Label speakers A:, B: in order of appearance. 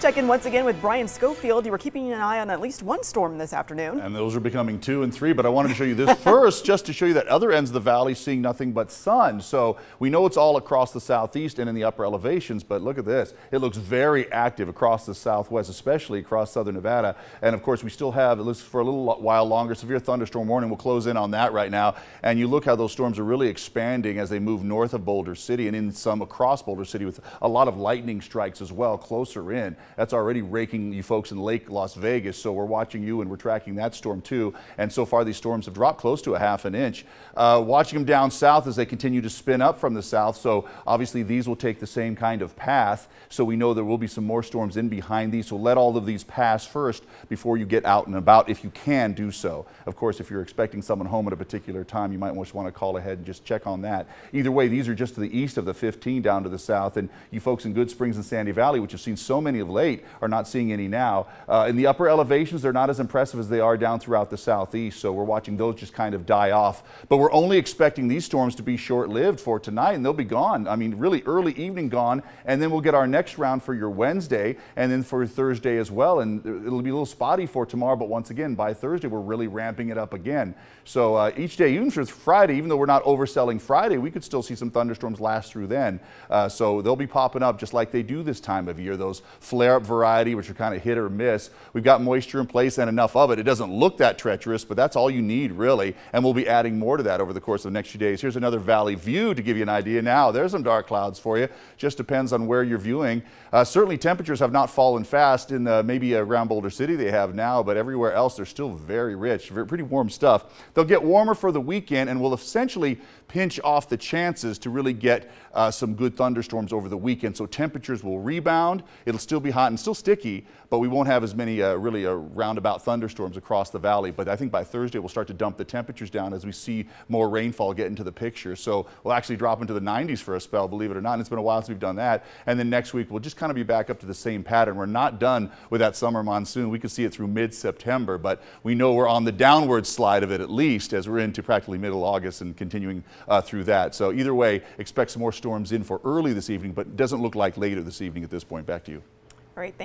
A: check in once again with Brian Schofield. You were keeping an eye on at least one storm this afternoon.
B: And those are becoming 2 and 3, but I wanted to show you this first just to show you that other ends of the valley seeing nothing but sun. So we know it's all across the southeast and in the upper elevations, but look at this. It looks very active across the southwest, especially across southern Nevada. And of course, we still have, at least for a little while longer, severe thunderstorm warning. We'll close in on that right now. And you look how those storms are really expanding as they move north of Boulder City and in some across Boulder City with a lot of lightning strikes as well closer in. That's already raking you folks in Lake Las Vegas, so we're watching you and we're tracking that storm too. And so far these storms have dropped close to a ½ an inch. Watching them down south as they continue to spin up from the south, so obviously these will take the same kind of path, so we know there will be some more storms in behind these, so let all of these pass first before you get out and about, if you can do so. Of course, if you're expecting someone home at a particular time, you might just want to call ahead and just check on that. Either way, these are just to the east of the 15 down to the south, and you folks in Good Springs and Sandy Valley, which have seen so many of late, are not seeing any now. In the upper elevations, they're not as impressive as they are down throughout the southeast, so we're watching those just kind of die off. But we're only expecting these storms to be short-lived for tonight, and they'll be gone. I mean, really early evening gone, and then we'll get our next round for your Wednesday, and then for Thursday as well, and it'll be a little spotty for tomorrow, but once again, by Thursday, we're really ramping it up again. So each day, even for Friday, even though we're not overselling Friday, we could still see some thunderstorms last through then. So they'll be popping up just like they do this time of year, those flare-up variety, which are kind of hit or miss. We've got moisture in place and enough of it. It doesn't look that treacherous, but that's all you need, really, and we'll be adding more to that over the course of the next few days. Here's another valley view to give you an idea now. There's some dark clouds for you. Just depends on where you're viewing. Certainly temperatures have not fallen fast in maybe around Boulder City they have now, but everywhere else they're still very rich, pretty warm stuff. They'll get warmer for the weekend and will essentially pinch off the chances to really get some good thunderstorms over the weekend. So temperatures will rebound. It'll still be hot and still sticky, but we won't have as many really roundabout thunderstorms across the valley. But I think by Thursday we'll start to dump the temperatures down as we see more rainfall get into the picture. So we'll actually drop into the 90s for a spell, believe it or not. And it's been a while since we've done that. And then next week we'll just kind of be back up to the same pattern. We're not done with that summer monsoon. We could see it through mid-September, but we know we're on the downward slide of it at least as we're into practically middle August and continuing through that. So either way, expect some more storms in for early this evening, but it doesn't look like later this evening at this point. Back to you.
A: All right.